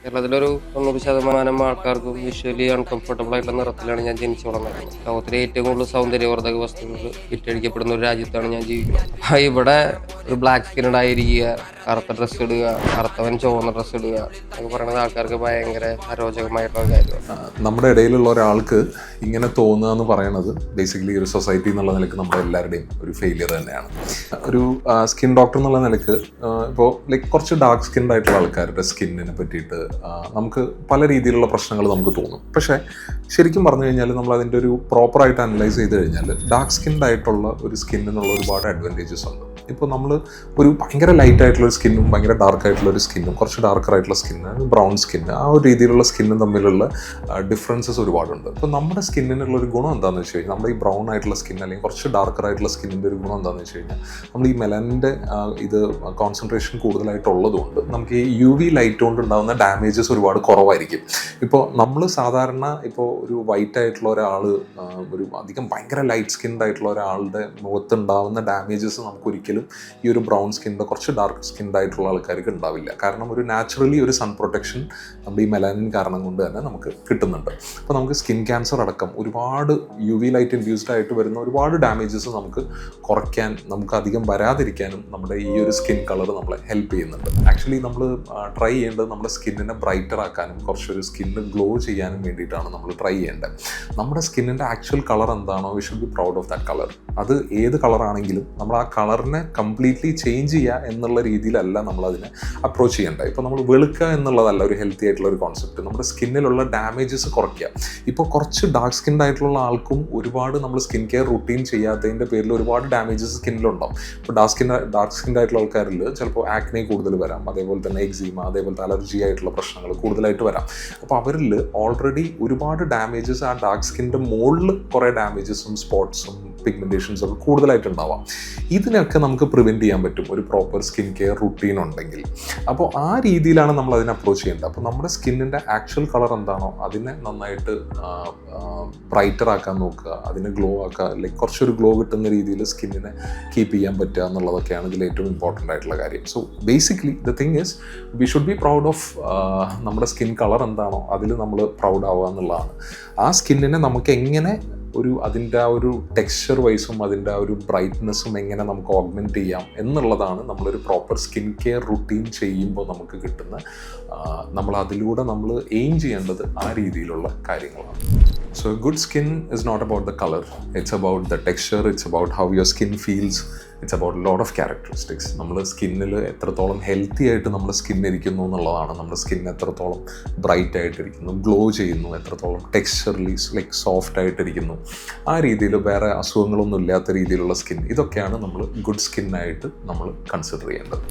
കേരളത്തിലൊരു 90% ആൾക്കാർക്കും visually uncomfortable ആയിട്ടുള്ള നിറത്തിലാണ് ഞാൻ ജനിച്ചു വളർന്നത്. ലോകത്തിലെ ഏറ്റവും കൂടുതൽ സൗന്ദര്യവർദ്ധക വസ്തുക്കൾ വിറ്റഴിക്കപ്പെടുന്ന ഒരു രാജ്യത്താണ് ഞാൻ ജീവിക്കുന്നത്. ഇവിടെ ഒരു ബ്ലാക്ക് സ്കിന്നഡ് ആയിരിക്കുക, കറുത്ത ഡ്രസ്സ് ഇടുക, കറുത്തവൻ ചുവന്ന ഡ്രസ്സ് ഇടുക എന്നൊക്കെ പറയുന്നത് ആൾക്കാർക്ക് ഭയങ്കര അരോചകമായിട്ടുള്ള കാര്യമാണ്. നമ്മുടെ ഇടയിലുള്ള ഒരാൾക്ക് ഇങ്ങനെ തോന്നുക എന്ന് പറയുന്നത് ബേസിക്കലി ഒരു സൊസൈറ്റി എന്നുള്ള നിലയ്ക്ക് നമ്മുടെ എല്ലാവരുടെയും ഒരു ഫെയിലിയർ തന്നെയാണ്. ഒരു സ്കിൻ ഡോക്ടർ എന്നുള്ള നിലയ്ക്ക് ഇപ്പോൾ കുറച്ച് ഡാർക്ക് സ്കിൻഡ് ആയിട്ടുള്ള ആൾക്കാരുടെ സ്കിന്നിനെ പറ്റിയിട്ട് നമുക്ക് പല രീതിയിലുള്ള പ്രശ്നങ്ങൾ നമുക്ക് തോന്നും. പക്ഷേ ശരിക്കും പറഞ്ഞു കഴിഞ്ഞാൽ നമ്മൾ അതിൻ്റെ ഒരു പ്രോപ്പറായിട്ട് അനലൈസ് ചെയ്ത് കഴിഞ്ഞാൽ ഡാർക്ക് സ്കിൻഡ് ആയിട്ടുള്ള ഒരു സ്കിന്നിനുള്ള ഒരുപാട് അഡ്വാൻറ്റേജസ് ഉണ്ട്. ഇപ്പോൾ നമ്മൾ ഒരു ഭയങ്കര ലൈറ്റ് ആയിട്ടുള്ള ഒരു സ്കിന്നും ഭയങ്കര ഡാർക്ക് ആയിട്ടുള്ള ഒരു സ്കിന്നും കുറച്ച് ഡാർക്കർ ആയിട്ടുള്ള സ്കിന്ന്, ബ്രൗൺ സ്കിന്ന്, ആ ഒരു രീതിയിലുള്ള സ്കിന്നും തമ്മിലുള്ള ഡിഫറൻസസ് ഒരുപാടുണ്ട്. ഇപ്പോൾ നമ്മുടെ സ്കിന്നിനുള്ള ഒരു ഗുണം എന്താണെന്ന് വെച്ച് കഴിഞ്ഞാൽ നമ്മുടെ ഈ ബ്രൗൺ ആയിട്ടുള്ള സ്കിൻ അല്ലെങ്കിൽ കുറച്ച് ഡാർക്കർ ആയിട്ടുള്ള സ്കിന്നിൻ്റെ ഒരു ഗുണം എന്താണെന്ന് വെച്ച് കഴിഞ്ഞാൽ നമ്മൾ ഈ മെലനിൻ്റെ ഇത് കോൺസെൻട്രേഷൻ കൂടുതലായിട്ടുള്ളതുകൊണ്ട് നമുക്ക് ഈ യു വി ലൈറ്റ് കൊണ്ട് ഉണ്ടാകുന്ന ഡാമേജസ് ഒരുപാട് കുറവായിരിക്കും. ഇപ്പോൾ നമ്മൾ സാധാരണ ഇപ്പോൾ ഒരു വൈറ്റ് ആയിട്ടുള്ള ഒരാൾ ഒരു അധികം ഭയങ്കര ലൈറ്റ് സ്കിൻഡ് ആയിട്ടുള്ള ഒരാളുടെ മുഖത്ത് ഉണ്ടാകുന്ന ഡാമേജസ് നമുക്ക് ഒരിക്കലും ഈ ഒരു ബ്രൗൺ സ്കിൻ്റെ കുറച്ച് ഡാർക്ക് സ്കിൻഡ് ആയിട്ടുള്ള ആൾക്കാർക്ക് ഉണ്ടാവില്ല. കാരണം ഒരു നാച്ചുറലി ഒരു സൺ പ്രൊട്ടക്ഷൻ നമ്മുടെ ഈ മെലാനിൻ കാരണം കൊണ്ട് തന്നെ നമുക്ക് കിട്ടുന്നുണ്ട്. അപ്പോൾ നമുക്ക് സ്കിൻ ക്യാൻസർ അടക്കം ഒരുപാട് യു വി ലൈറ്റ് ഇൻഡ്യൂസ്ഡ് ആയിട്ട് വരുന്ന ഒരുപാട് ഡാമേജസ് നമുക്ക് കുറയ്ക്കാൻ, നമുക്ക് അധികം വരാതിരിക്കാനും നമ്മുടെ ഈ ഒരു സ്കിൻ കളർ നമ്മളെ ഹെൽപ്പ് ചെയ്യുന്നുണ്ട്. ആക്ച്വലി നമ്മൾ ട്രൈ ചെയ്യേണ്ടത് നമ്മുടെ സ്കിന്നിനെ ബ്രൈറ്റർ ആക്കാനും കുറച്ചൊരു സ്കിന്ന് ഗ്ലോ ചെയ്യാനും വേണ്ടിയിട്ടാണ് നമ്മൾ ട്രൈ ചെയ്യേണ്ടത്. നമ്മുടെ സ്കിന്നിൻ്റെ ആക്ച്വൽ കളർ എന്താണോ we should be proud of that colour. അത് ഏത് കളറാണെങ്കിലും നമ്മൾ ആ കളറിനെ കംപ്ലീറ്റ്ലി ചേഞ്ച് ചെയ്യുക എന്നുള്ള രീതിയിലല്ല നമ്മളതിനെ അപ്രോച്ച് ചെയ്യേണ്ടത്. ഇപ്പോൾ നമ്മൾ വെളുക്കുക എന്നുള്ളതല്ല ഒരു ഹെൽത്തി ആയിട്ടുള്ള ഒരു കോൺസെപ്റ്റ്. നമ്മുടെ സ്കിന്നിലുള്ള ഡാമേജസ് കുറയ്ക്കുക. ഇപ്പോൾ കുറച്ച് ഡാർക്ക് സ്കിൻ ആയിട്ടുള്ള ആൾക്കും ഒരുപാട് നമ്മൾ സ്കിൻ കെയർ റുട്ടീൻ ചെയ്യാത്തതിൻ്റെ പേരിൽ ഒരുപാട് ഡാമേജസ് സ്കിന്നിലുണ്ടാവും. ഇപ്പോൾ ഡാർക്ക് സ്കിൻ ആയിട്ടുള്ള ആൾക്കാരിൽ ചിലപ്പോൾ ആക്നെ കൂടുതൽ വരാം, അതേപോലെ തന്നെ എക്സീമ, അതേപോലത്തെ അലർജി ആയിട്ടുള്ള പ്രശ്നങ്ങൾ കൂടുതലായിട്ട് വരാം. അപ്പോൾ അവരിൽ ഓൾറെഡി ഒരുപാട് ഡാമേജസ് ആ ഡാർക്ക് സ്കിൻ്റെ മുകളിൽ കുറേ ഡാമേജസും സ്പോട്ട്സും പിഗ്മെൻറ്റേഷൻസും ഒക്കെ കൂടുതലായിട്ടുണ്ടാവാം. ഇതിനൊക്കെ നമുക്ക് പ്രിവെൻറ്റ് ചെയ്യാൻ പറ്റും ഒരു പ്രോപ്പർ സ്കിൻ കെയർ റുട്ടീൻ ഉണ്ടെങ്കിൽ. അപ്പോൾ ആ രീതിയിലാണ് നമ്മൾ അതിനെ അപ്രോച്ച് ചെയ്യേണ്ടത്. അപ്പോൾ നമ്മുടെ സ്കിന്നിൻ്റെ ആക്ച്വൽ കളർ എന്താണോ അതിനെ നന്നായിട്ട് ബ്രൈറ്റർ ആക്കാൻ നോക്കുക, അതിനെ ഗ്ലോ ആക്കുക, ലൈക്ക് കുറച്ചൊരു ഗ്ലോ കിട്ടുന്ന രീതിയിൽ സ്കിന്നിനെ കീപ്പ് ചെയ്യാൻ പറ്റുക എന്നുള്ളതൊക്കെയാണ് ഇതിൽ ഏറ്റവും ഇമ്പോർട്ടൻ്റ് ആയിട്ടുള്ള കാര്യം. So basically the thing is we should be proud of നമ്മുടെ സ്കിൻ കളർ എന്താണോ അതിൽ നമ്മൾ പ്രൗഡ് ആവുക എന്നുള്ളതാണ്. ആ സ്കിന്നിനെ നമുക്ക് എങ്ങനെ അതിൻ്റെ ആ ഒരു ടെക്സ്ചർ വൈസും അതിൻ്റെ ആ ഒരു ബ്രൈറ്റ്നെസ്സും എങ്ങനെ നമുക്ക് ഓഗ്മെൻറ്റ് ചെയ്യാം എന്നുള്ളതാണ് നമ്മളൊരു പ്രോപ്പർ സ്കിൻ കെയർ റുട്ടീൻ ചെയ്യുമ്പോൾ നമുക്ക് കിട്ടുന്ന, നമ്മൾ അതിലൂടെ നമ്മൾ എയിം ചെയ്യേണ്ടത് ആ രീതിയിലുള്ള കാര്യങ്ങളാണ്. So a good skin is not about the color, it's about the texture, it's about how your skin feels, it's about a lot of characteristics. നമ്മൾ സ്കിന്നിൽ എത്രത്തോളം ഹെൽത്തി ആയിട്ട് നമ്മുടെ സ്കിൻ ഇരിക്കുന്നു എന്നുള്ളതാണ്. നമ്മുടെ സ്കിൻ എത്രത്തോളം ബ്രൈറ്റ് ആയിട്ടിരിക്കുന്നു, ഗ്ലോ ചെയ്യുന്നു, എത്രത്തോളം ടെക്സ്ചർലി ലൈക്ക് സോഫ്റ്റ് ആയിട്ടിരിക്കുന്നു, ആ രീതിയിൽ വേറെ അസുഖങ്ങളൊന്നും ഇല്ലാത്ത രീതിയിലുള്ള സ്കിൻ, ഇതൊക്കെയാണ് നമ്മൾ ഗുഡ് സ്കിന്നായിട്ട് നമ്മൾ കൺസിഡർ ചെയ്യേണ്ടത്.